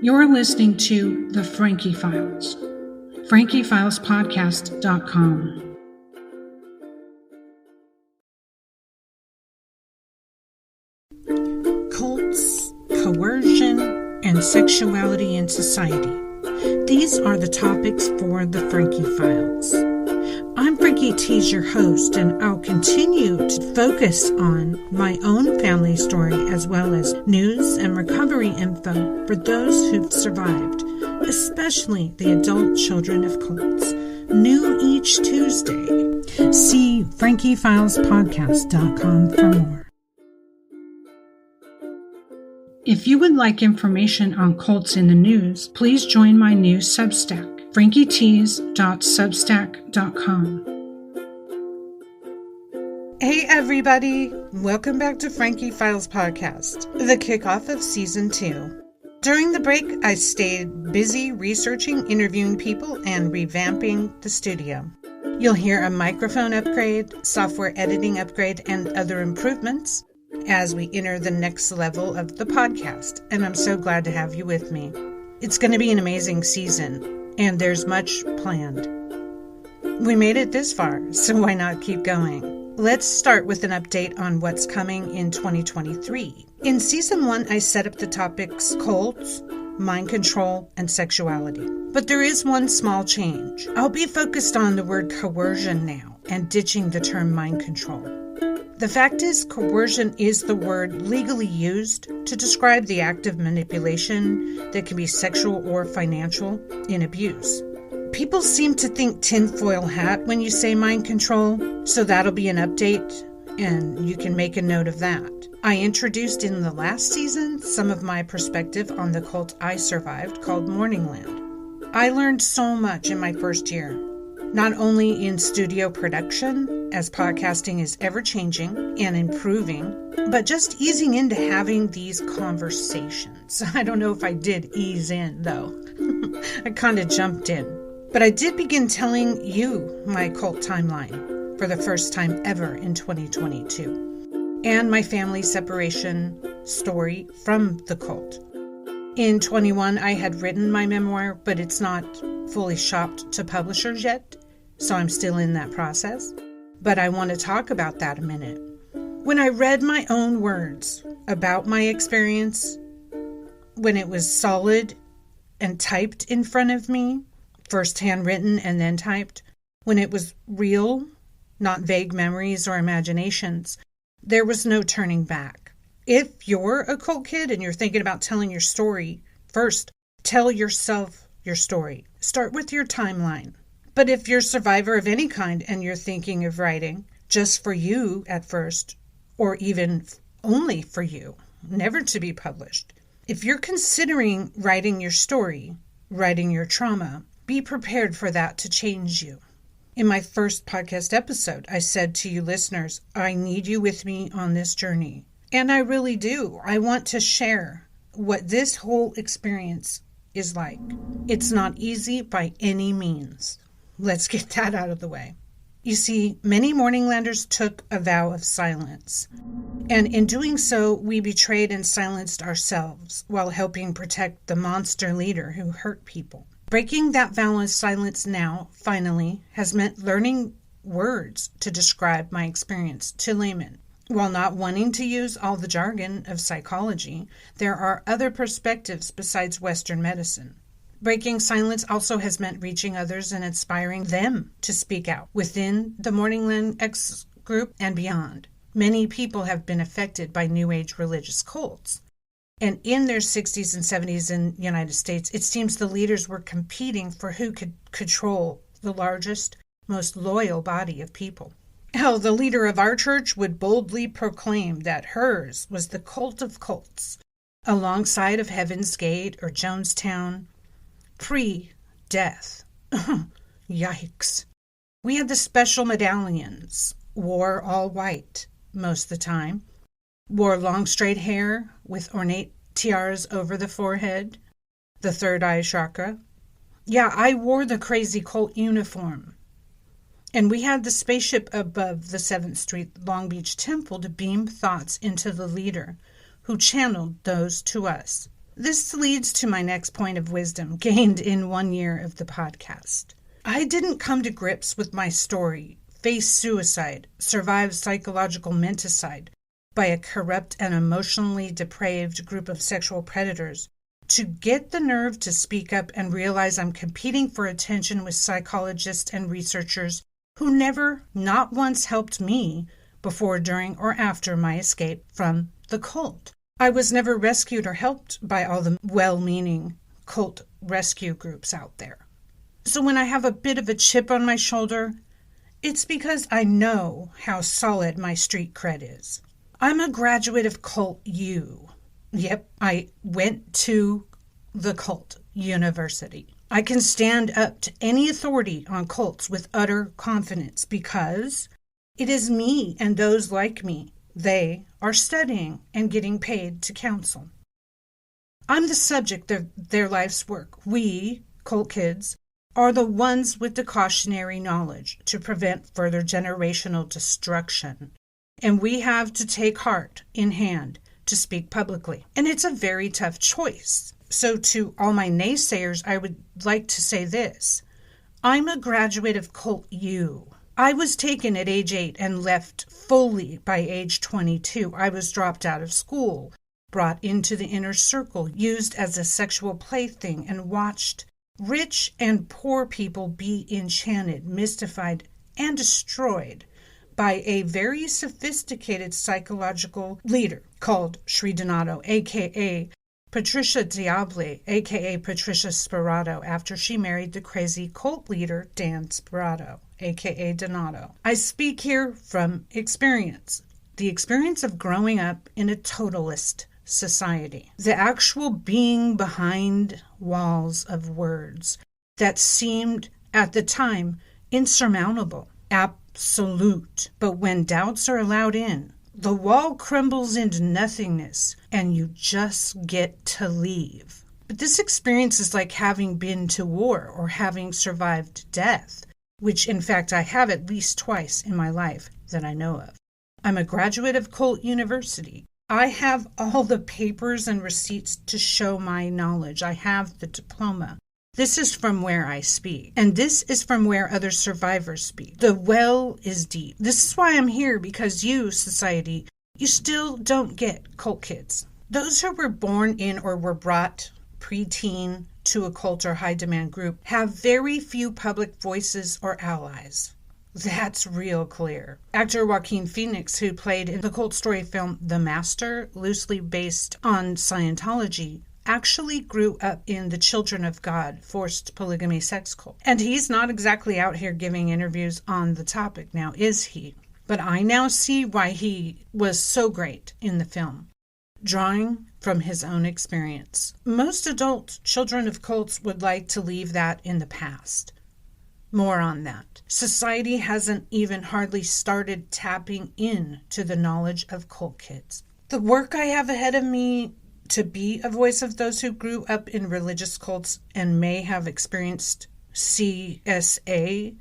You're listening to The Frankie Files. FrankieFilespodcast.com. Cults, coercion, and sexuality in society. These are the topics for The Frankie Files. I'm Frankie T's your host, and I'll continue to focus on my own family story as well as news and recovery info for those who've survived, especially the adult children of cults. New each Tuesday. See FrankieFilespodcast.com for more. If you would like information on cults in the news, please join my new Substack, frankietees.substack.com. Hey everybody, welcome back to Frankie Files Podcast, the kickoff of Season 2. During the break, I stayed busy researching, interviewing people, and revamping the studio. You'll hear a microphone upgrade, software editing upgrade, and other improvements as we enter the next level of the podcast, and I'm so glad to have you with me. It's going to be an amazing season, and there's much planned. We made it this far, so why not keep going? Let's start with an update on what's coming in 2023. In Season 1, I set up the topics cults, mind control, and sexuality. But there is one small change. I'll be focused on the word coercion now, and ditching the term mind control. The fact is, coercion is the word legally used to describe the act of manipulation that can be sexual or financial in abuse. People seem to think tinfoil hat when you say mind control, so that'll be an update, and you can make a note of that. I introduced in the last season some of my perspective on the cult I survived called Morningland. I learned so much in my first year. Not only in studio production, as podcasting is ever-changing and improving, but just easing into having these conversations. I don't know if I did ease in, though. I kind of jumped in. But I did begin telling you my cult timeline for the first time ever in 2022, and my family separation story from the cult. In 21, I had written my memoir, but it's not fully shopped to publishers yet, so I'm still in that process. But I want to talk about that a minute. When I read my own words about my experience, when it was solid and typed in front of me, first handwritten and then typed, when it was real, not vague memories or imaginations, there was no turning back. If you're a cult kid and you're thinking about telling your story, first, tell yourself your story. Start with your timeline. But if you're a survivor of any kind and you're thinking of writing just for you at first, or even only for you, never to be published, if you're considering writing your story, writing your trauma, be prepared for that to change you. In my first podcast episode, I said to you listeners, I need you with me on this journey. And I really do. I want to share what this whole experience is like. It's not easy by any means. Let's get that out of the way. You see, many Morninglanders took a vow of silence. And in doing so, we betrayed and silenced ourselves while helping protect the monster leader who hurt people. Breaking that vow of silence now, finally, has meant learning words to describe my experience to laymen. While not wanting to use all the jargon of psychology, there are other perspectives besides Western medicine. Breaking silence also has meant reaching others and inspiring them to speak out within the Morningland X group and beyond. Many people have been affected by New Age religious cults. And in their 60s and 70s in the United States, it seems the leaders were competing for who could control the largest, most loyal body of people. Hell, the leader of our church would boldly proclaim that hers was the cult of cults, alongside of Heaven's Gate or Jonestown, pre-death. Yikes. We had the special medallions, wore all white most of the time, wore long straight hair with ornate tiaras over the forehead, the third eye chakra. Yeah, I wore the crazy cult uniform. And we had the spaceship above the 7th Street Long Beach Temple to beam thoughts into the leader, who channeled those to us. This leads to my next point of wisdom gained in 1 year of the podcast. I didn't come to grips with my story, face suicide, survive psychological menticide by a corrupt and emotionally depraved group of sexual predators, to get the nerve to speak up and realize I'm competing for attention with psychologists and researchers who never, not once, helped me before, during, or after my escape from the cult. I was never rescued or helped by all the well-meaning cult rescue groups out there. So when I have a bit of a chip on my shoulder, it's because I know how solid my street cred is. I'm a graduate of Cult U. Yep, I went to the cult university. I can stand up to any authority on cults with utter confidence because it is me and those like me they are studying and getting paid to counsel. I'm the subject of their life's work. We, cult kids, are the ones with the cautionary knowledge to prevent further generational destruction. And we have to take heart in hand to speak publicly. And it's a very tough choice. So to all my naysayers, I would like to say this. I'm a graduate of Cult U. I was taken at age 8 and left fully by age 22. I was dropped out of school, brought into the inner circle, used as a sexual plaything, and watched rich and poor people be enchanted, mystified, and destroyed by a very sophisticated psychological leader called Sri Donato, a.k.a. Patricia Diabli, a.k.a. Patricia Sperato, after she married the crazy cult leader Dan Sperato, a.k.a. Donato. I speak here from experience, the experience of growing up in a totalist society, the actual being behind walls of words that seemed at the time insurmountable, absolute. But when doubts are allowed in, the wall crumbles into nothingness and you just get to leave. But this experience is like having been to war or having survived death, which in fact I have at least twice in my life that I know of. I'm a graduate of Colt University. I have all the papers and receipts to show my knowledge. I have the diploma. This is from where I speak, and this is from where other survivors speak. The well is deep. This is why I'm here, because you, society, you still don't get cult kids. Those who were born in or were brought preteen to a cult or high-demand group have very few public voices or allies. That's real clear. Actor Joaquin Phoenix, who played in the cult story film The Master, loosely based on Scientology, actually grew up in the Children of God forced polygamy sex cult. And he's not exactly out here giving interviews on the topic now, is he? But I now see why he was so great in the film, drawing from his own experience. Most adult children of cults would like to leave that in the past. More on that. Society hasn't even hardly started tapping in to the knowledge of cult kids. The work I have ahead of me to be a voice of those who grew up in religious cults and may have experienced CSA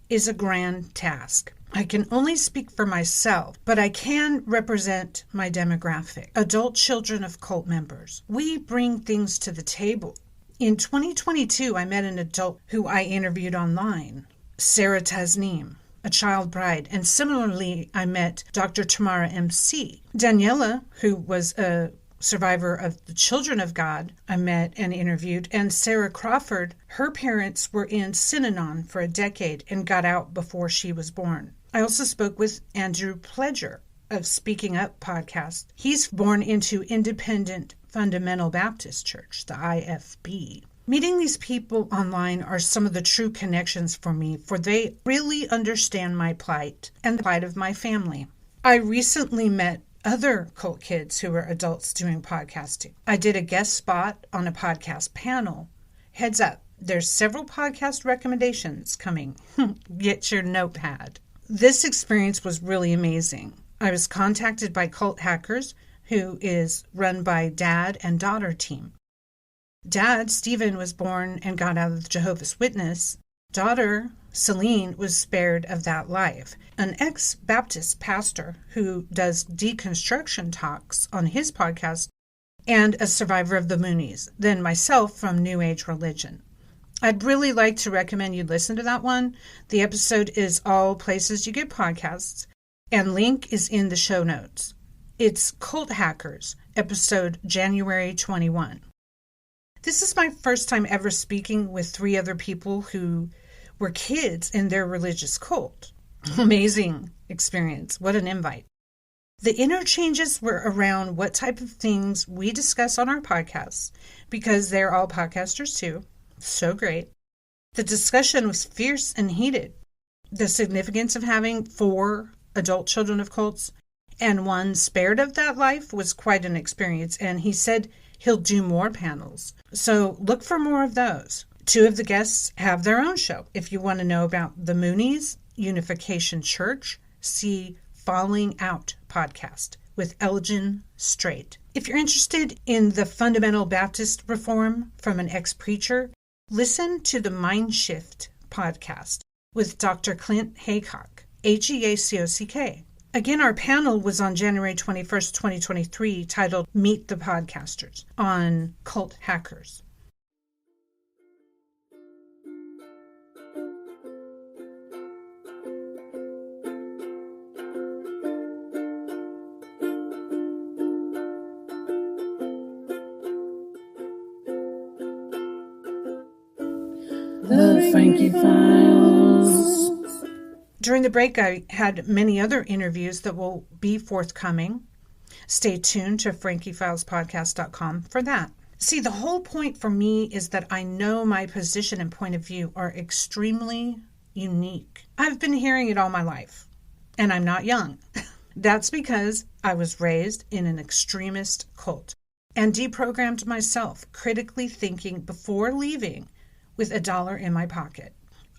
is a grand task. I can only speak for myself, but I can represent my demographic, adult children of cult members. We bring things to the table. In 2022, I met an adult who I interviewed online, Sarah Tasneem, a child bride, and similarly, I met Dr. Tamara MC. Daniela, who was a survivor of the Children of God, I met and interviewed, and Sarah Crawford, her parents were in Synanon for a decade and got out before she was born. I also spoke with Andrew Pledger of Speaking Up podcast. He's born into Independent Fundamental Baptist Church, the IFB. Meeting these people online are some of the true connections for me, for they really understand my plight and the plight of my family. I recently met other cult kids who were adults doing podcasting. I did a guest spot on a podcast panel. Heads up, there's several podcast recommendations coming. Get your notepad. This experience was really amazing. I was contacted by Cult Hackers, who is run by dad and daughter team. Dad, Stephen, was born and got out of the Jehovah's Witness. Daughter, Celine, was spared of that life. An ex-Baptist pastor who does deconstruction talks on his podcast and a survivor of the Moonies, then myself from New Age religion. I'd really like to recommend you listen to that one. The episode is all places you get podcasts, and link is in the show notes. It's Cult Hackers, episode January 21. This is my first time ever speaking with 3 other people who were kids in their religious cult. Amazing experience. What an invite. The interchanges were around what type of things we discuss on our podcasts, because they're all podcasters too. So great. The discussion was fierce and heated. The significance of having 4 adult children of cults and 1 spared of that life was quite an experience, and he said he'll do more panels. So look for more of those. 2 of the guests have their own show. If you want to know about the Moonies, Unification Church, see Falling Out podcast with Elgin Strait. If you're interested in the fundamental Baptist reform from an ex-preacher, listen to the Mind Shift podcast with Dr. Clint Haycock, Heacock. Again, our panel was on January 21st, 2023, titled Meet the Podcasters on Cult Hackers. The Frankie Files. During the break, I had many other interviews that will be forthcoming. Stay tuned to frankiefilespodcast.com for that. See, the whole point for me is that I know my position and point of view are extremely unique. I've been hearing it all my life, and I'm not young. That's because I was raised in an extremist cult and deprogrammed myself, critically thinking before leaving with $1 in my pocket.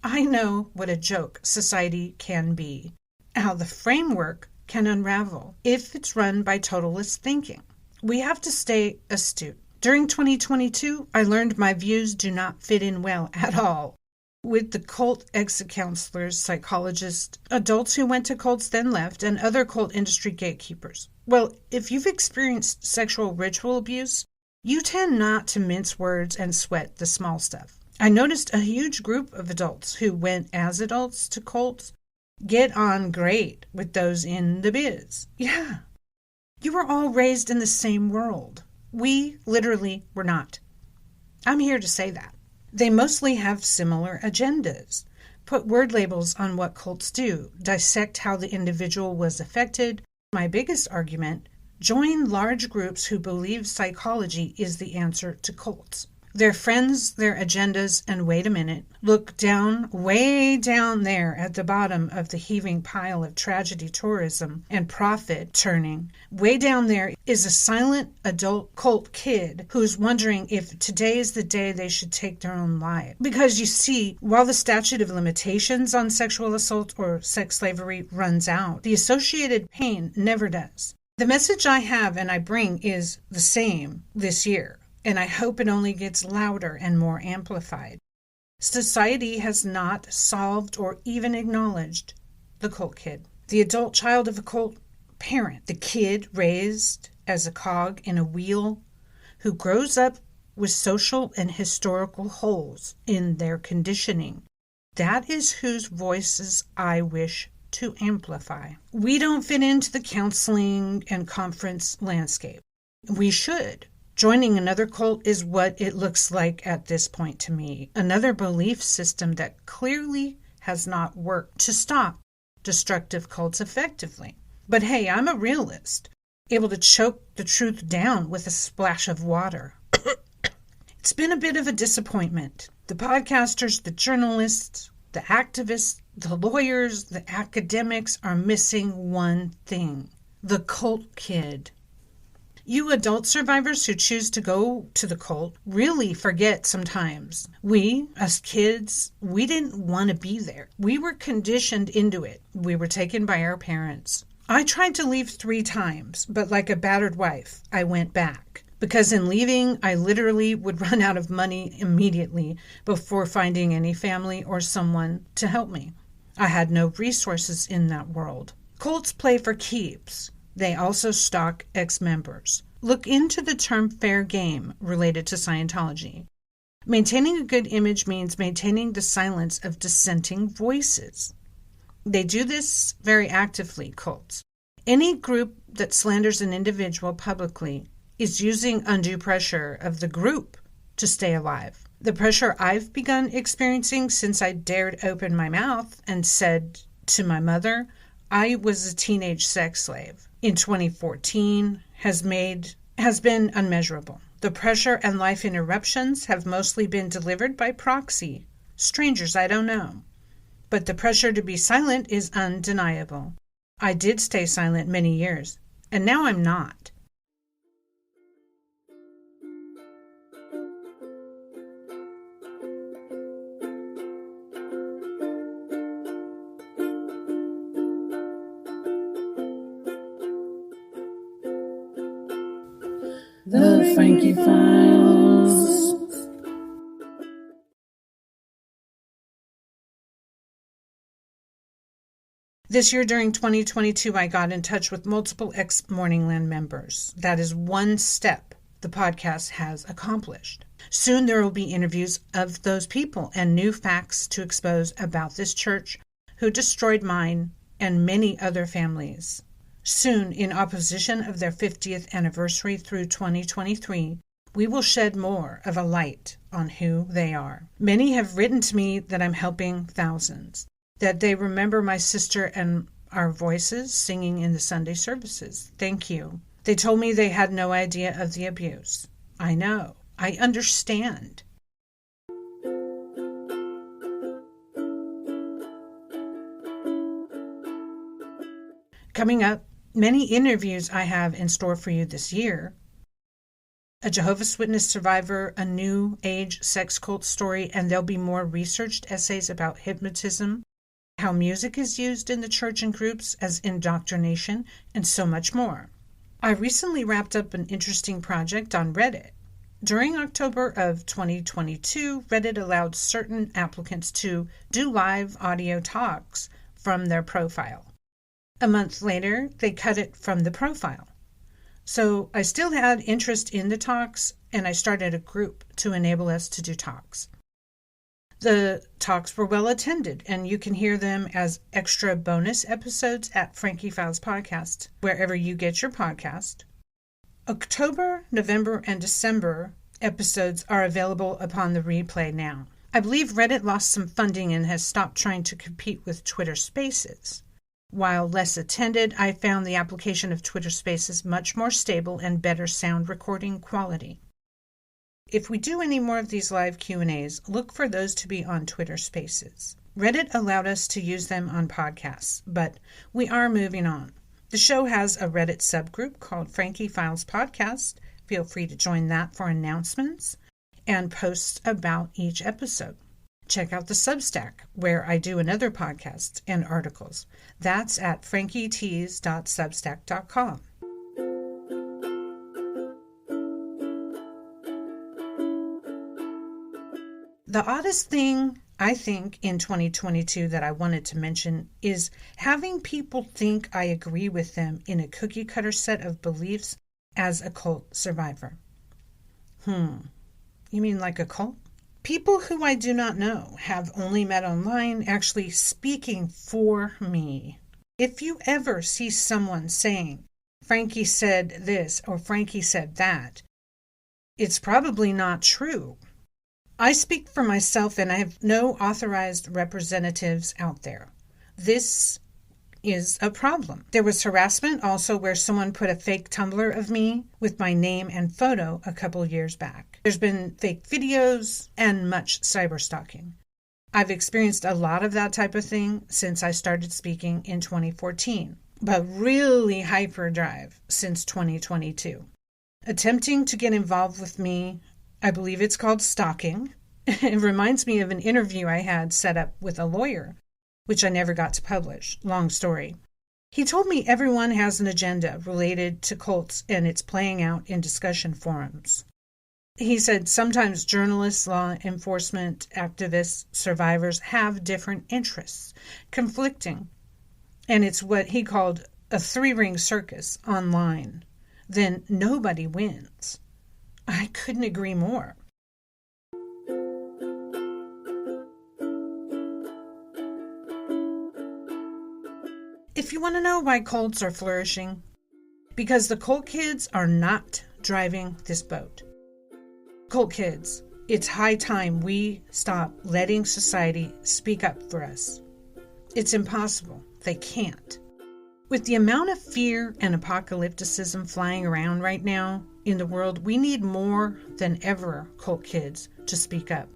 I know what a joke society can be, how the framework can unravel if it's run by totalist thinking. We have to stay astute. During 2022, I learned my views do not fit in well at all with the cult exit counselors, psychologists, adults who went to cults then left, and other cult industry gatekeepers. Well, if you've experienced sexual ritual abuse, you tend not to mince words and sweat the small stuff. I noticed a huge group of adults who went as adults to cults get on great with those in the biz. Yeah, you were all raised in the same world. We literally were not. I'm here to say that. They mostly have similar agendas. Put word labels on what cults do. Dissect how the individual was affected. My biggest argument, join large groups who believe psychology is the answer to cults. Their friends, their agendas, and wait a minute, look down, way down there at the bottom of the heaving pile of tragedy, tourism, and profit turning. Way down there is a silent adult cult kid who's wondering if today is the day they should take their own life. Because you see, while the statute of limitations on sexual assault or sex slavery runs out, the associated pain never does. The message I have and I bring is the same this year, and I hope it only gets louder and more amplified. Society has not solved or even acknowledged the cult kid, the adult child of a cult parent, the kid raised as a cog in a wheel who grows up with social and historical holes in their conditioning. That is whose voices I wish to amplify. We don't fit into the counseling and conference landscape. We should. Joining another cult is what it looks like at this point to me. Another belief system that clearly has not worked to stop destructive cults effectively. But hey, I'm a realist, able to choke the truth down with a splash of water. It's been a bit of a disappointment. The podcasters, the journalists, the activists, the lawyers, the academics are missing one thing: the cult kid. You adult survivors who choose to go to the cult really forget sometimes. We, us kids, we didn't want to be there. We were conditioned into it. We were taken by our parents. I tried to leave 3 times, but like a battered wife, I went back. Because in leaving, I literally would run out of money immediately before finding any family or someone to help me. I had no resources in that world. Cults play for keeps. They also stalk ex-members. Look into the term fair game related to Scientology. Maintaining a good image means maintaining the silence of dissenting voices. They do this very actively, cults. Any group that slanders an individual publicly is using undue pressure of the group to stay alive. The pressure I've begun experiencing since I dared open my mouth and said to my mother, I was a teenage sex slave in 2014 has been unmeasurable. The pressure and life interruptions have mostly been delivered by proxy, strangers I don't know. But the pressure to be silent is undeniable. I did stay silent many years, and now I'm not. The Frankie Files. This year during 2022, I got in touch with multiple ex-Morningland members. That is one step the podcast has accomplished. Soon there will be interviews of those people and new facts to expose about this church who destroyed mine and many other families. Soon, in opposition of their 50th anniversary through 2023, we will shed more of a light on who they are. Many have written to me that I'm helping thousands, that they remember my sister and our voices singing in the Sunday services. Thank you. They told me they had no idea of the abuse. I know. I understand. Coming up, many interviews I have in store for you this year. A Jehovah's Witness survivor, a new age sex cult story, and there'll be more researched essays about hypnotism, how music is used in the church and groups as indoctrination, and so much more. I recently wrapped up an interesting project on Reddit. During October of 2022, Reddit allowed certain applicants to do live audio talks from their profile. A month later, they cut it from the profile. So I still had interest in the talks, and I started a group to enable us to do talks. The talks were well attended, and you can hear them as extra bonus episodes at Frankie Files Podcast, wherever you get your podcast. October, November, and December episodes are available upon the replay now. I believe Reddit lost some funding and has stopped trying to compete with Twitter Spaces. While less attended, I found the application of Twitter Spaces much more stable and better sound recording quality. If we do any more of these live Q&As, look for those to be on Twitter Spaces. Reddit allowed us to use them on podcasts, but we are moving on. The show has a Reddit subgroup called Frankie Files Podcast. Feel free to join that for announcements and posts about each episode. Check out the Substack, where I do another podcast and articles. That's at frankietees.substack.com. The oddest thing, I think, in 2022 that I wanted to mention is having people think I agree with them in a cookie-cutter set of beliefs as a cult survivor. You mean like a cult? People who I do not know, have only met online, actually speaking for me. If you ever see someone saying, Frankie said this or Frankie said that, it's probably not true. I speak for myself and I have no authorized representatives out there. This is a problem. There was harassment also where someone put a fake Tumblr of me with my name and photo a couple years back. There's been fake videos and much cyberstalking. I've experienced a lot of that type of thing since I started speaking in 2014, but really hyperdrive since 2022. Attempting to get involved with me, I believe it's called stalking. It reminds me of an interview I had set up with a lawyer, which I never got to publish. Long story. He told me everyone has an agenda related to cults and it's playing out in discussion forums. He said sometimes journalists, law enforcement, activists, survivors have different interests, conflicting. And it's what he called a three-ring circus online. then nobody wins. I couldn't agree more. If you want to know why cults are flourishing, because the cult kids are not driving this boat. Cult kids, it's high time we stop letting society speak up for us. It's impossible. They can't. With the amount of fear and apocalypticism flying around right now in the world, we need more than ever cult kids to speak up.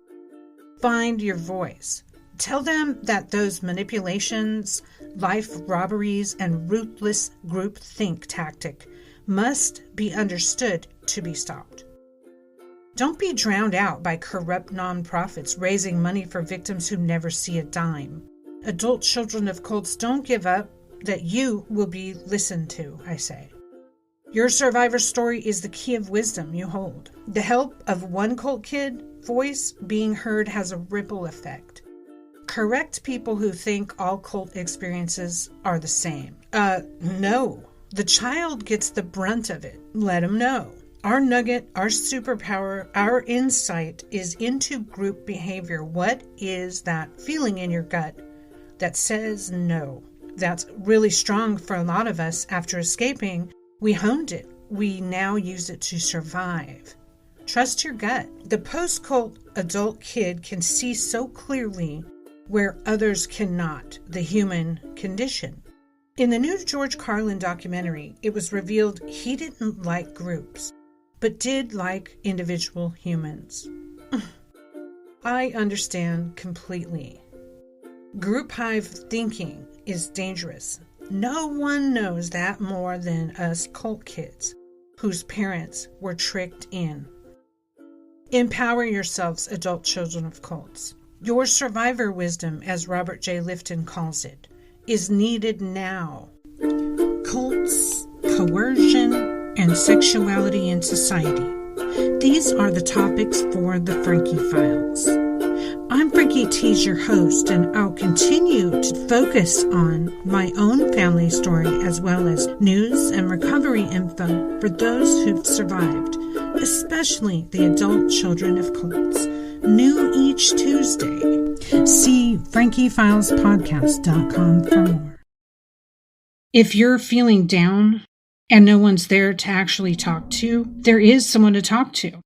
Find your voice. Tell them that those manipulations, life robberies, and ruthless groupthink tactic must be understood to be stopped. Don't be drowned out by corrupt nonprofits raising money for victims who never see a dime. Adult children of cults, don't give up that you will be listened to, I say. Your survivor story is the key of wisdom you hold. The help of one cult kid voice being heard has a ripple effect. Correct people who think all cult experiences are the same. No. The child gets the brunt of it. Let them know. Our nugget, our superpower, our insight is into group behavior. What is that feeling in your gut that says no? That's really strong for a lot of us. After escaping, we honed it. We now use it to survive. Trust your gut. The post-cult adult kid can see so clearly where others cannot, the human condition. In the new George Carlin documentary, it was revealed he didn't like groups, but did like individual humans. I understand completely. Group hive thinking is dangerous. No one knows that more than us cult kids, whose parents were tricked in. Empower yourselves, adult children of cults. Your survivor wisdom, as Robert J. Lifton calls it, is needed now. Cults, coercion, and sexuality in society. These are the topics for the Frankie Files. I'm Frankie T's your host, and I'll continue to focus on my own family story as well as news and recovery info for those who've survived, especially the adult children of cults. New each Tuesday. See frankiefilespodcast.com for more. If you're feeling down and no one's there to actually talk to, there is someone to talk to.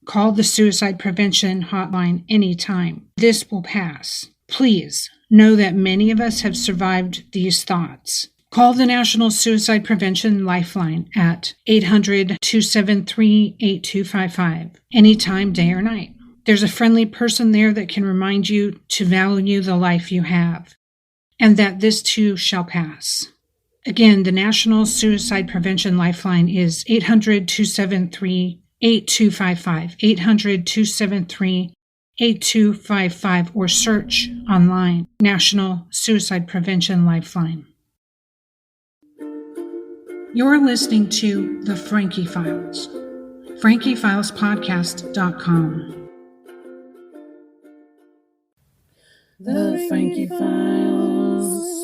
Call the suicide prevention hotline anytime. This will pass. Please know that many of us have survived these thoughts. Call the National Suicide Prevention Lifeline at 800-273-8255 anytime, day or night. There's a friendly person there that can remind you to value the life you have, and that this too shall pass. Again, the National Suicide Prevention Lifeline is 800-273-8255, 800-273-8255, or search online, National Suicide Prevention Lifeline. You're listening to The Frankie Files, frankiefilespodcast.com. The Frankie Files.